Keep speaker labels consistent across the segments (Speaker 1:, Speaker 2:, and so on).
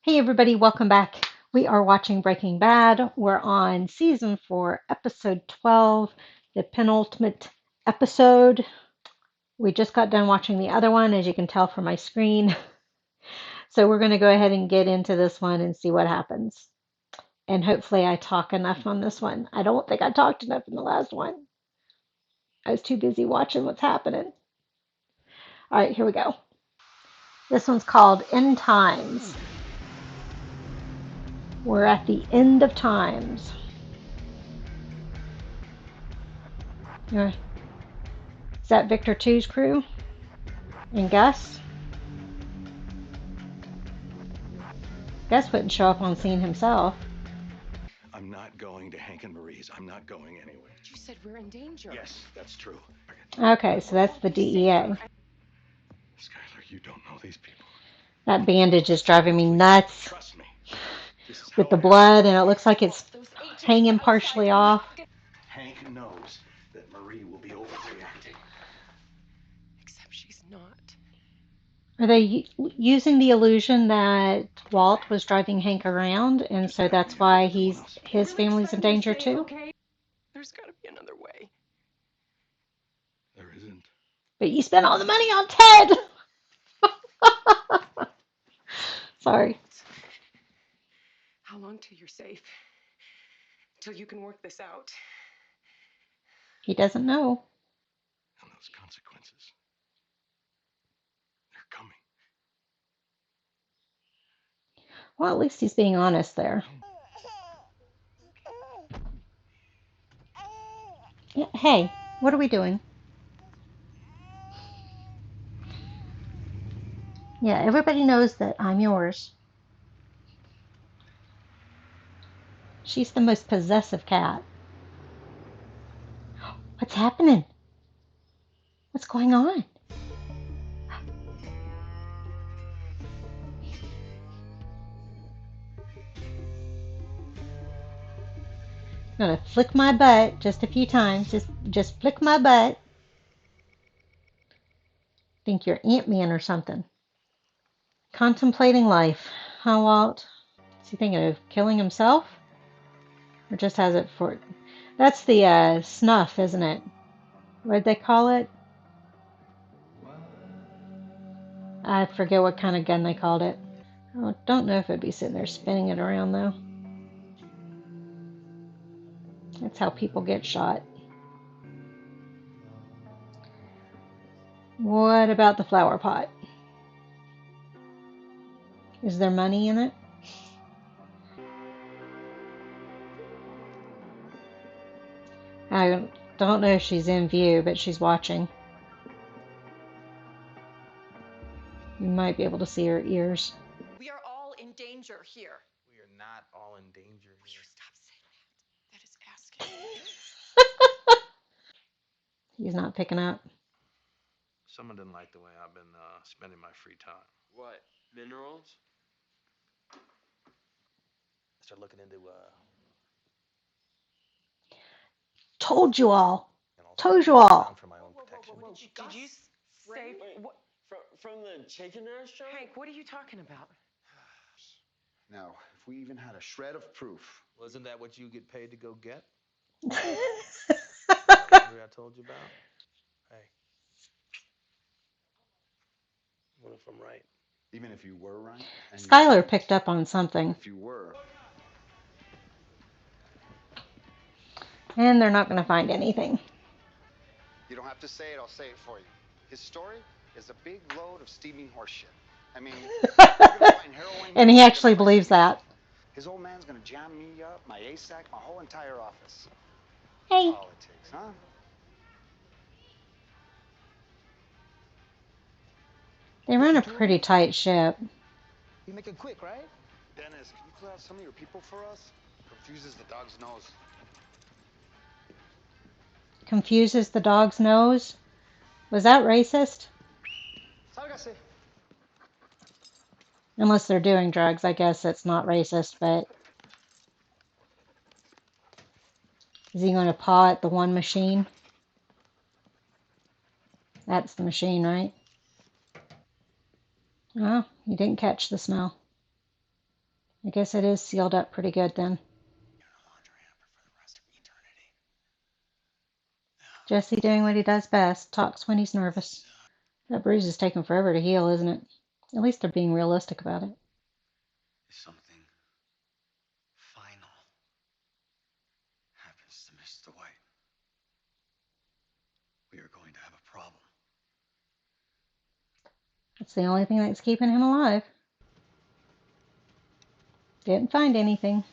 Speaker 1: Hey everybody, welcome back. We are watching Breaking Bad. We're on season 4, episode 12, the penultimate episode. We just got done watching the other one, as you can tell from my screen. So we're going to go ahead and get into this one and see what happens. And hopefully I talk enough on this one. I don't think I talked enough in the last one. I was too busy watching what's happening. All right, here we go. This one's called End Times. We're at the end of times. Is that Victor 2's crew? And Gus? Gus wouldn't show up on scene himself.
Speaker 2: I'm not going to Hank and Marie's. I'm not going anywhere.
Speaker 3: But you said we're in danger.
Speaker 2: Yes, that's true.
Speaker 1: Okay, so that's the DEA.
Speaker 2: Skylar, you don't know these people.
Speaker 1: That bandage is driving me nuts
Speaker 2: Trust me.
Speaker 1: with the blood, and it looks like it's hanging partially off.
Speaker 2: Hank knows that Marie will be overreacting.
Speaker 3: Except she's not.
Speaker 1: Are they using the illusion that Walt was driving Hank around, and so that's why his family's in danger too?
Speaker 3: Okay. There's got to be another way.
Speaker 2: There isn't.
Speaker 1: But you spent all the money on Ted! Sorry.
Speaker 3: How long till you're safe? Till you can work this out?
Speaker 1: He doesn't know.
Speaker 2: And those consequences, they're coming.
Speaker 1: Well, at least he's being honest there. Yeah, hey, what are we doing? Yeah, everybody knows that I'm yours. She's the most possessive cat. What's happening? What's going on? I'm gonna flick my butt just a few times. Just flick my butt. Think you're Ant-Man or something. Contemplating life. Huh, Walt? Is he thinking of killing himself? Or just has it for... That's the snuff, isn't it? What'd they call it? I forget what kind of gun they called it. I don't know if it'd be sitting there spinning it around, though. That's how people get shot. What about the flower pot? Is there money in it? I don't know if she's in view, but she's watching. You might be able to see her ears.
Speaker 4: We are all in danger here.
Speaker 5: We are not all in danger
Speaker 3: Will you
Speaker 5: here.
Speaker 3: stop saying that? That is asking.
Speaker 1: He's not picking up.
Speaker 5: Someone didn't like the way I've been spending my free time.
Speaker 6: What? Minerals?
Speaker 5: I started looking into
Speaker 1: Told you all.
Speaker 5: and also
Speaker 1: Told you all.
Speaker 5: for my own protection.
Speaker 3: Did you say
Speaker 6: Wait,
Speaker 3: what?
Speaker 6: from the chicken restaurant?
Speaker 3: Hank, what are you talking about?
Speaker 7: Now, if we even had a shred of proof.
Speaker 5: Wasn't that what you get paid to go get?
Speaker 1: Skylar
Speaker 5: Remember I told you about? Hey. What if I'm right?
Speaker 7: Even if you were right. And
Speaker 1: picked up on something.
Speaker 7: if you were.
Speaker 1: And they're not going to find anything.
Speaker 7: You don't have to say it, I'll say it for you. His story is a big load of steaming horseshit. I mean, you're gonna find heroin
Speaker 1: And he actually believes that.
Speaker 7: His old man's gonna jam me up, my ASAC, my whole entire office.
Speaker 1: Hey.
Speaker 7: Politics, huh?
Speaker 1: They run a pretty tight ship.
Speaker 5: You make it quick, right?
Speaker 7: Dennis, can you pull out some of your people for us? Confuses the dog's nose.
Speaker 1: Confuses the dog's nose. Was that racist?
Speaker 7: Sálgase.
Speaker 1: Unless they're doing drugs, I guess it's not racist, but... Is he going to paw at the one machine? That's the machine, right? Oh, he didn't catch the smell. I guess it is sealed up pretty good then.
Speaker 2: You're in a laundry hamper for the rest of eternity.
Speaker 1: Jesse doing what he does best, talks when he's nervous. That bruise is taking forever to heal, isn't it? At least they're being realistic about it.
Speaker 2: If something final happens to Mr. White, we are going to have a problem.
Speaker 1: It's the only thing that's keeping him alive. Didn't find anything.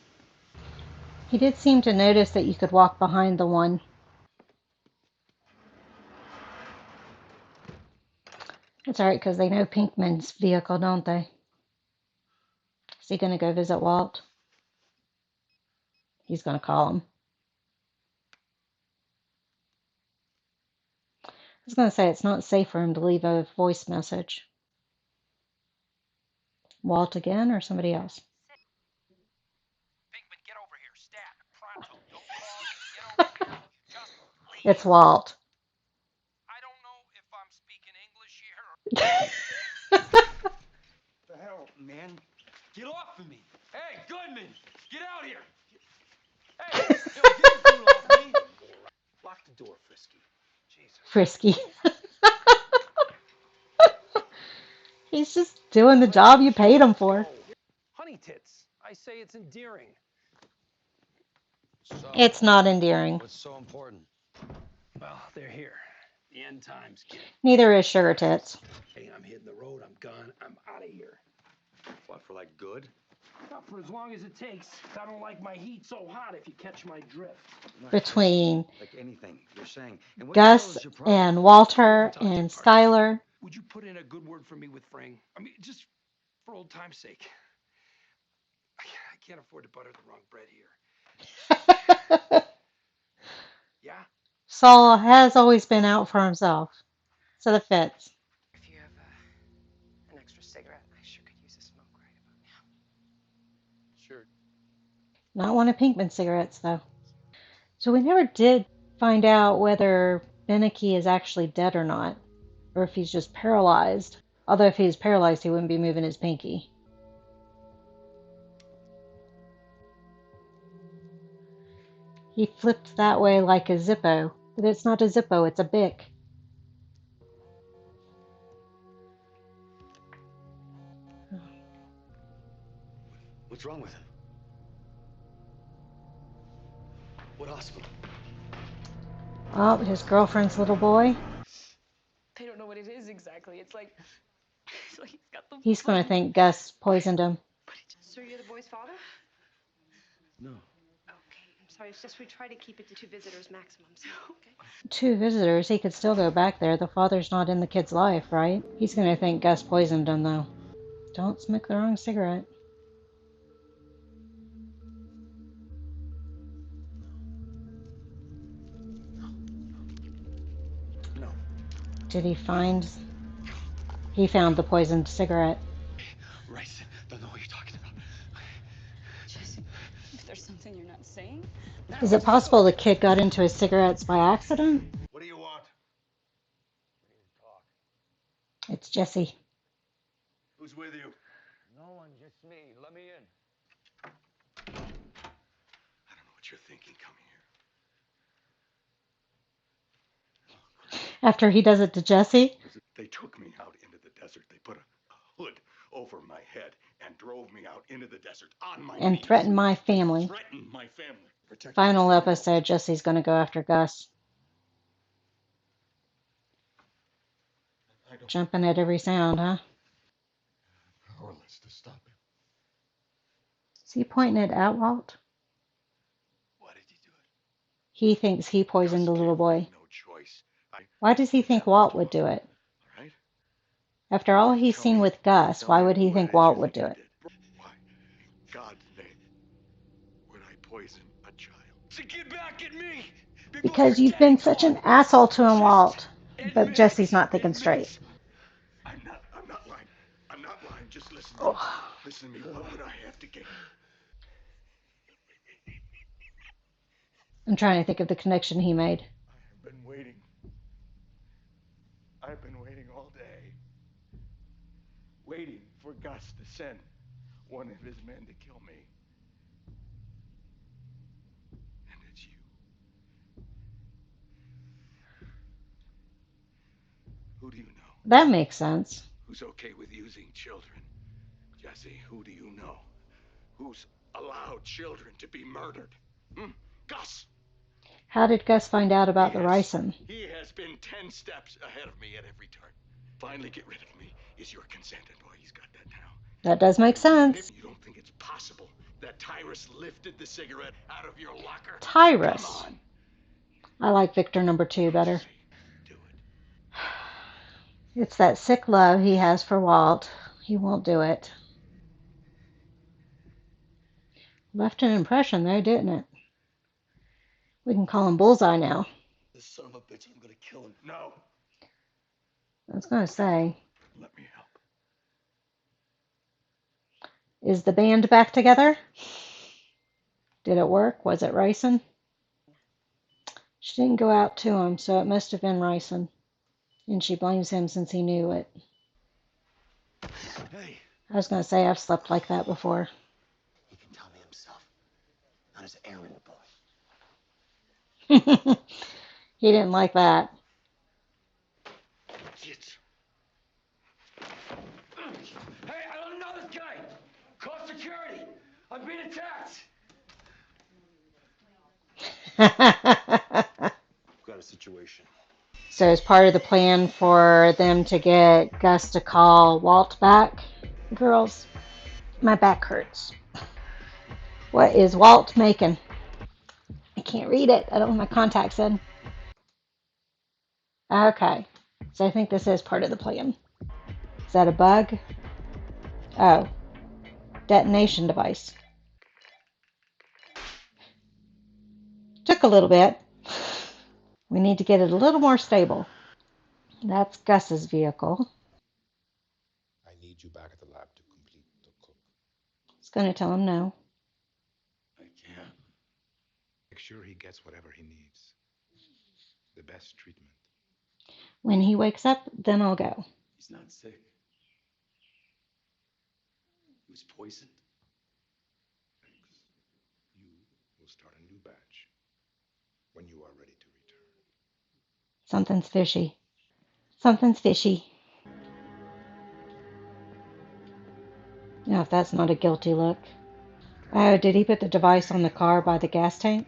Speaker 1: He did seem to notice that you could walk behind the one. It's alright because they know Pinkman's vehicle, don't they? Is he going to go visit Walt? He's going to call him. I was going to say it's not safe for him to leave a voice message. Walt again or somebody else?
Speaker 8: Pinkman, get over here, stat, pronto. Don't pause, get over here. Just leave.
Speaker 1: It's Walt.
Speaker 8: I don't know if I'm speaking English here.
Speaker 6: The hell, man? Get off of me! Hey, Goodman! Get out here! Hey, yo, get your boot off me! Lock the door, Frisky. Jesus.
Speaker 1: Frisky. He's just doing the job you paid him for.
Speaker 8: Honey tits. I say it's endearing.
Speaker 6: So,
Speaker 1: It's not endearing.
Speaker 6: what's so important?
Speaker 8: Well, they're here. The end times, kid.
Speaker 1: Neither is Sugar Tits.
Speaker 8: Hey, I'm hitting the road. I'm gone. I'm out of here.
Speaker 2: What, for like good?
Speaker 8: Not for as long as it takes. I don't like my heat so hot, if you catch my drift.
Speaker 1: Between
Speaker 2: Like anything you're saying. And what the hell
Speaker 1: Gus
Speaker 2: is your problem?
Speaker 1: and Walter and Skylar.
Speaker 8: Would you put in a good word for me with Frang? I mean, just for old time's sake. I can't afford to butter the wrong bread here. Yeah?
Speaker 1: Saul has always been out for himself. So that fits.
Speaker 3: If you have an extra cigarette, I sure could use a smoke right about now.
Speaker 6: Sure.
Speaker 1: Not one of Pinkman's cigarettes, though. So we never did find out whether Beneke is actually dead or not, or if he's just paralyzed. Although if he was paralyzed, he wouldn't be moving his pinky. He flipped that way like a Zippo, but it's not a Zippo, it's a Bic.
Speaker 2: What's wrong with him? What hospital?
Speaker 1: Oh, his girlfriend's little boy.
Speaker 9: They don't know what it is exactly. It's like he's got the.
Speaker 1: He's going to think Gus poisoned him.
Speaker 3: So you're the boy's father?
Speaker 2: No.
Speaker 3: Okay, I'm sorry. It's just we try to keep it to 2 visitors maximum, so okay.
Speaker 1: 2 visitors, he could still go back there. The father's not in the kid's life, right? He's going to think Gus poisoned him, though. Don't smoke the wrong cigarette.
Speaker 2: No.
Speaker 1: Did he find... He found the poisoned cigarette.
Speaker 2: Rice, don't know what you're talking about.
Speaker 9: Jesse, if there's something you're not saying.
Speaker 1: Is it possible the kid got into his cigarettes by accident?
Speaker 6: What do you want?
Speaker 1: It's Jesse.
Speaker 6: Who's with you?
Speaker 5: No one, just me. Let me in.
Speaker 2: I don't know what you're thinking coming here.
Speaker 1: After he does it to Jesse?
Speaker 2: They took me out into the desert. They put a hood over my head and drove me out into the desert on my
Speaker 1: And
Speaker 2: knees.
Speaker 1: threatened my family.
Speaker 2: Threatened my family. Protect
Speaker 1: Final
Speaker 2: my
Speaker 1: episode, Jesse's going to go after Gus.
Speaker 2: I don't
Speaker 1: Jumping at every sound, huh?
Speaker 2: powerless to stop him.
Speaker 1: Is he pointing it at Walt?
Speaker 2: Why did he do it?
Speaker 1: He thinks he poisoned the
Speaker 2: Gus
Speaker 1: little
Speaker 2: gave
Speaker 1: boy.
Speaker 2: me no choice.
Speaker 1: Why does he think Walt would do it?
Speaker 2: All right?
Speaker 1: After all he's seen with Gus, why would he think Walt would do it?
Speaker 2: Why, in God's name, would I poison a child?
Speaker 8: To get back at me!
Speaker 1: Because you've been such an asshole to him, Walt. But Jesse's not thinking straight.
Speaker 2: I'm not lying. I'm not lying. Just listen.
Speaker 1: Oh.
Speaker 2: Listen to me. What would I have to gain?
Speaker 1: I'm trying to think of the connection he made.
Speaker 2: I've been waiting. I've been waiting all day. Waiting for Gus to send one of his men to kill me. And it's you. Who do you know?
Speaker 1: That makes sense.
Speaker 2: Who's okay with using children? Jesse, who do you know? Who's allowed children to be murdered? Gus!
Speaker 1: How did Gus find out about the ricin?
Speaker 2: He has been 10 steps ahead of me at every turn. Finally get rid of me is your consent, and boy, he's got that now.
Speaker 1: That does make sense.
Speaker 2: You don't think it's possible that Tyrus lifted the cigarette out of your locker?
Speaker 1: Tyrus.
Speaker 2: Come on.
Speaker 1: I like Victor number 2 better.
Speaker 2: Do it.
Speaker 1: It's that sick love he has for Walt. He won't do it. Left an impression though, didn't it? We can call him Bullseye now.
Speaker 6: This son of a bitch, I'm gonna kill him.
Speaker 2: No.
Speaker 1: I was going to say,
Speaker 2: Let me help.
Speaker 1: is the band back together? Did it work? Was it ricin? She didn't go out to him, so it must have been ricin. And she blames him since he knew it.
Speaker 6: Hey.
Speaker 1: I was going to say, I've slept like that before.
Speaker 6: He can tell me himself. Not his errand boy.
Speaker 1: He didn't like that.
Speaker 6: Shit. Hey, I don't know this guy. Call security. I'm being attacked. Got a situation.
Speaker 1: So as part of the plan for them to get Gus to call Walt back, girls, my back hurts. What is Walt making? I can't read it. I don't have my contacts in. Okay. So I think this is part of the plan. Is that a bug? Oh. Detonation device. Took a little bit. We need to get it a little more stable. That's Gus's vehicle.
Speaker 10: I need you back at the lab to complete the cook.
Speaker 1: It's going to tell him no.
Speaker 2: I can't.
Speaker 10: Make sure he gets whatever he needs. The best treatment.
Speaker 1: When he wakes up, then I'll go.
Speaker 6: He's not sick. He was poisoned.
Speaker 10: Thanks. You will start a new batch when you are ready to return.
Speaker 1: Something's fishy. Something's fishy. Now, if that's not a guilty look. Oh, did he put the device on the car by the gas tank?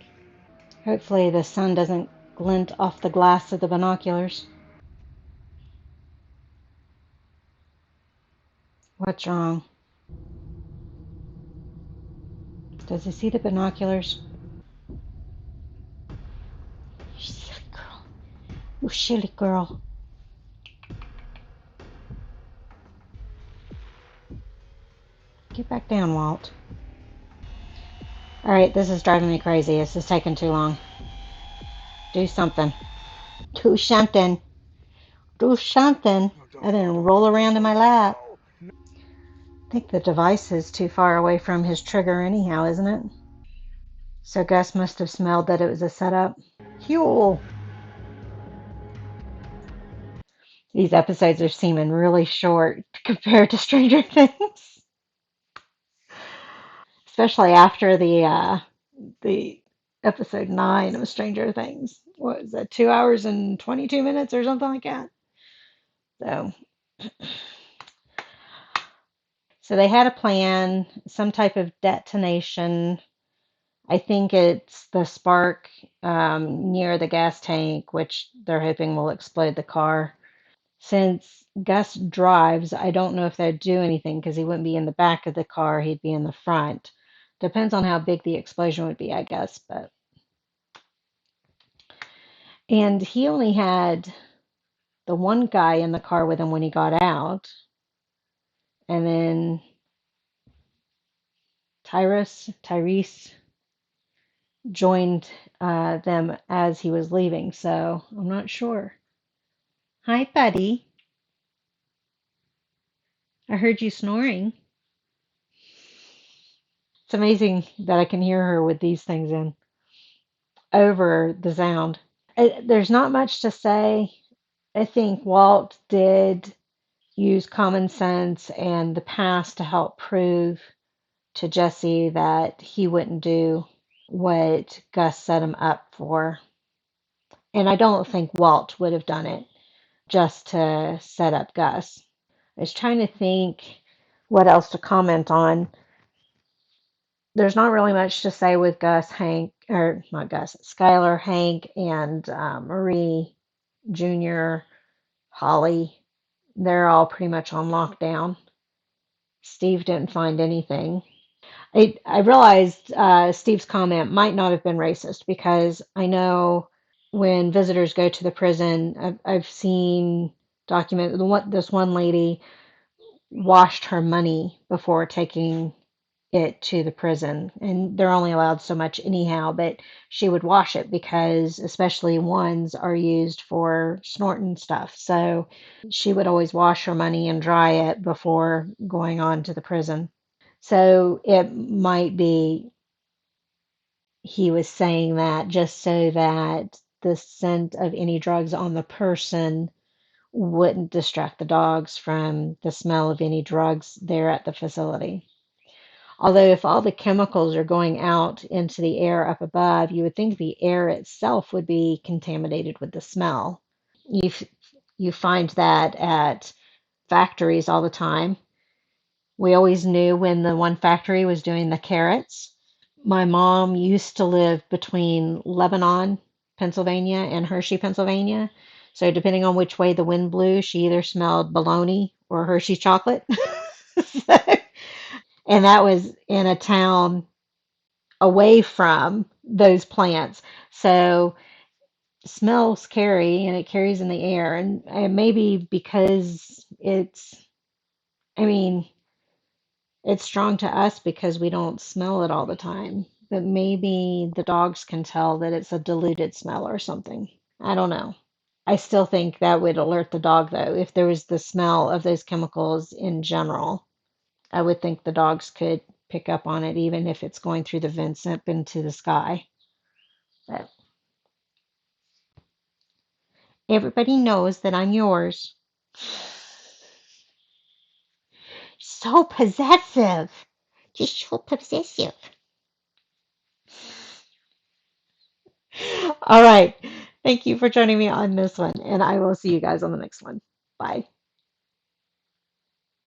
Speaker 1: Hopefully the sun doesn't glint off the glass of the binoculars. What's wrong? Does he see the binoculars? You silly girl. You silly girl. Get back down, Walt. Alright, this is driving me crazy. This is taking too long. Do something. Do something. Do something. I didn't roll around in my lap. I think the device is too far away from his trigger anyhow, isn't it? So Gus must have smelled that it was a setup. Phew. These episodes are seeming really short compared to Stranger Things. Especially after the episode 9 of Stranger Things. What was that, 2 hours and 22 minutes or something like that? So they had a plan, some type of detonation. I think it's the spark near the gas tank, which they're hoping will explode the car. Since Gus drives, I don't know if they'd do anything because he wouldn't be in the back of the car, he'd be in the front. Depends on how big the explosion would be, I guess. And he only had the one guy in the car with him when he got out. And then Tyrese joined them as he was leaving, so I'm not sure. Hi, buddy. I heard you snoring. It's amazing that I can hear her with these things in over the sound. There's not much to say. I think Walt did use common sense and the past to help prove to Jesse that he wouldn't do what Gus set him up for. And I don't think Walt would have done it just to set up Gus. I was trying to think what else to comment on. There's not really much to say with Gus, Hank, or not Gus, Skylar, Hank, and Marie Jr., Holly. They're all pretty much on lockdown. Steve didn't find anything. I realized Steve's comment might not have been racist because I know when visitors go to the prison, I've seen document this one lady washed her money before taking it to the prison, and they're only allowed so much anyhow, but she would wash it because especially ones are used for snorting stuff. So she would always wash her money and dry it before going on to the prison. So it might be he was saying that just so that the scent of any drugs on the person wouldn't distract the dogs from the smell of any drugs there at the facility. Although if all the chemicals are going out into the air up above, you would think the air itself would be contaminated with the smell. You you find that at factories all the time. We always knew when the one factory was doing the carrots. My mom used to live between Lebanon, Pennsylvania, and Hershey, Pennsylvania. So depending on which way the wind blew, she either smelled bologna or Hershey chocolate. So, and that was in a town away from those plants. So smells carry and it carries in the air. And maybe because I mean, it's strong to us because we don't smell it all the time. But maybe the dogs can tell that it's a diluted smell or something. I don't know. I still think that would alert the dog, though. If there was the smell of those chemicals in general, I would think the dogs could pick up on it, even if it's going through the vents up into the sky. But everybody knows that I'm yours. So possessive. Just so possessive. All right. Thank you for joining me on this one, and I will see you guys on the next one. Bye.